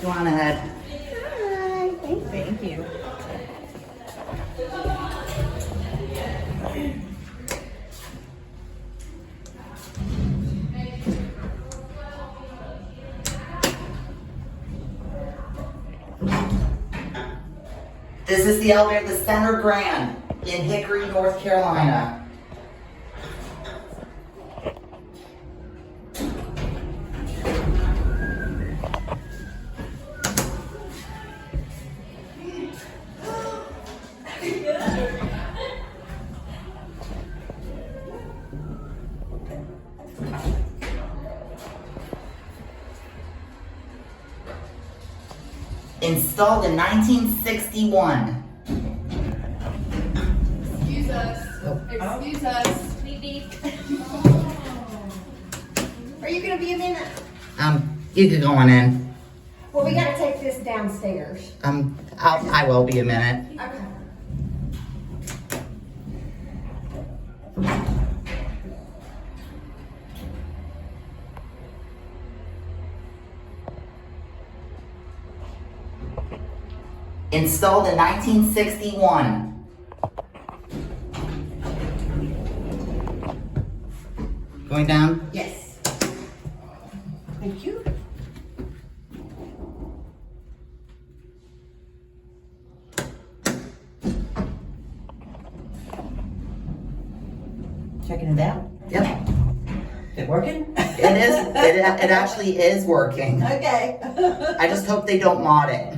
Go on ahead. Hi, thank you. This is the elevator, the Center Grand in Hickory, North Carolina. Installed in 1961. Excuse us. Excuse us. Beep beep. Are you gonna be a minute? You can go on in. Well, we gotta take this downstairs. I will be a minute. Okay. Installed in 1961. Going down? Yes. Thank you. Checking it out. Yep. Is it working? It is. It actually is working. Okay. I just hope they don't mod it.